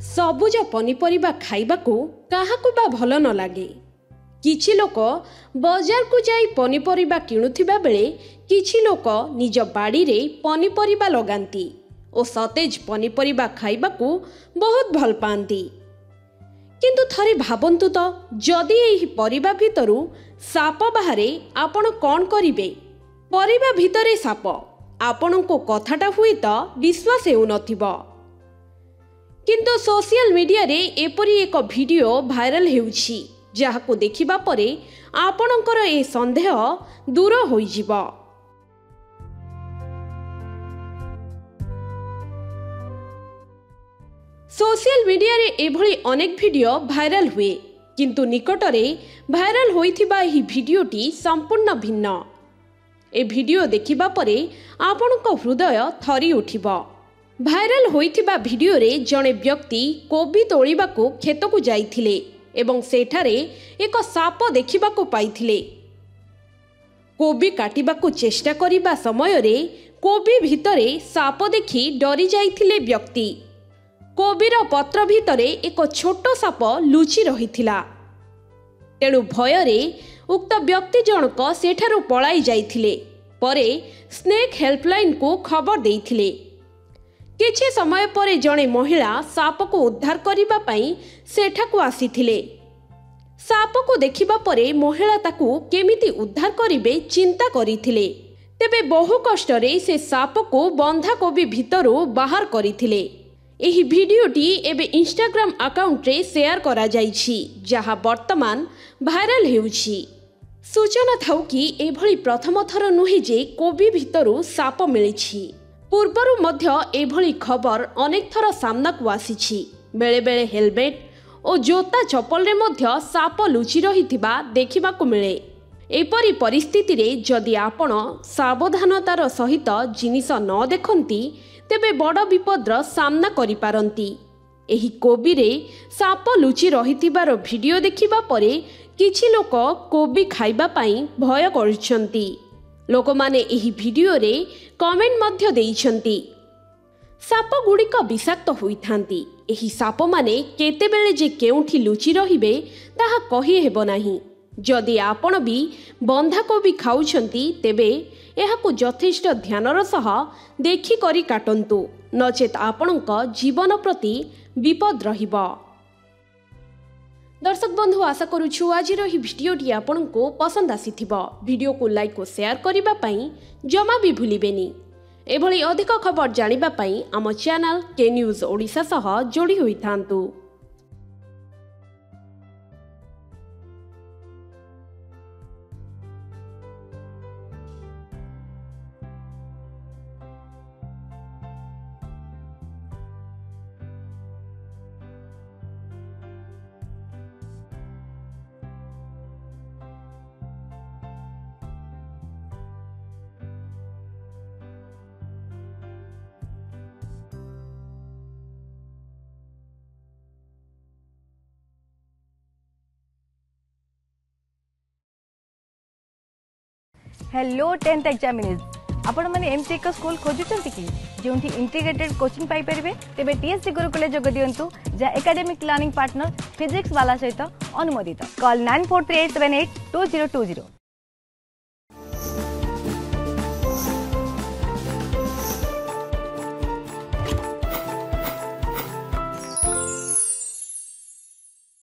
सबुज पनीपरिबा खाइबाकू काहाकू बा भल न लागे। किछि लोक बाजार को जाई पनीपरिबा किणुथिबा बेले किछि लोक निज बाड़ी रे पनीपरिबा लगांती ओ सतेज पनीपरिबा खाइबाकू बहुत भल पांती। किंतु थरे भाबंतु तो जदि एही परिबा भितरु साप बाहरे आपण कौन करिवे। परिबा भितरे साप आपणको कथाटा हुई तो विश्वास हेउ नथिबो। किंतु सोशल मीडिया रे एपरी एक वीडियो भाइराल हेउछि जाहाको देखिबा परे आपणकर ए संदेह दूर होइजिबो। सोशल मीडिया रे एभली अनेक वीडियो भाइराल हुए, किंतु निकटरे भाइराल होइथिबा एही वीडियोटी संपूर्ण भिन्न। ए वीडियो देखिबा परे आपणको हृदय थरी उठिबो। भाइराल होइथिबा वीडियो रे जणे व्यक्ति कोबी तोलिबाकू खेतकू जाइथिले एवं सेठारे एक साप देखिबाकू पाइथिले। कोबी काटिबाकू चेष्टा करिबा समय रे कोबी भितरे साप देखि डरी जाइथिले व्यक्ति। कोबीर पत्र भितरे एक छोट साप लुचि रहिथिला। तेणु भयरे उक्त व्यक्ति जनक सेठारु पलाई जाइथिले। परे स्नेक हेल्पलाइन को खबर देइथिले। किछि समय परे जणे महिला साप को उद्धार करिबा पई सेठाकू आसीथिले। साप को देखिबा परे महिला ताकू केमिति उद्धार करिवे चिंता करिथिले। तेबे बहु कष्टरे से साप को बंधा कोबी भितरु बाहर करिथिले। एही वीडियोटी एबे इंस्टाग्राम अकाउंट रे शेयर करा जाइछि, जहा वर्तमान भाइराल हेउछि। सूचना थाउ कि एभली प्रथम थर नुहे जे कोबी भितरु साप मिलिछि। पूर्वरु मध्य एभली खबर अनेक थर सामना को आसीछि। बेले बेले हेलमेट और जोता चप्पल रे मध्य साप लुचि रहिथिबा देखिबा को मिले। एपरी परिस्थिति रे जदि आपण सावधानतार सहित जिनिस न देखंती तेबे बड़ विपदर सामना करि पारंती। एही कोबी रे साप लुचि रहिथिबार वीडियो देखिबा परे किछि लोक कोबी खाइबा पई भय करछंती। लोकमाने एही वीडियो रे कमेंट मध्य देइछंती। साप गुड़िक विषाक्त होइथांती। एही साप माने केतेबेले जे केउठी लुचि रहिबे ताहा कहि हेबो नाही। जदि आपण भी बंधा कोबी खाउछंती तेबे एहाकु यथेष्ट ध्यानर सह देखि करी काटंतु, नचेत आपणक जीवन प्रति विपद रहिबो। दर्शक बंधु, आशा करूछु आज रही वीडियोटी आपणको पसंद आसीथिबो। वीडियो को लाइक और शेयर करिबा पई जमा भी भूलिबेनी। एभली अधिक खबर जानिबा पई आम चैनल के न्यूज ओडिशा सह जोड़ी होइथांतु। हेलो 10th एग्जामिनीज आपण माने एमटी एक स्कूल खोजुचंती कि जोंठी इंटीग्रेटेड कोचिंग पाई परिबे तेबे टीएससी गुरुकुल जोग दियंतु जा एकेडमिक लर्निंग पार्टनर फिजिक्स वाला सहित अनुमोदित। कॉल 9438782020।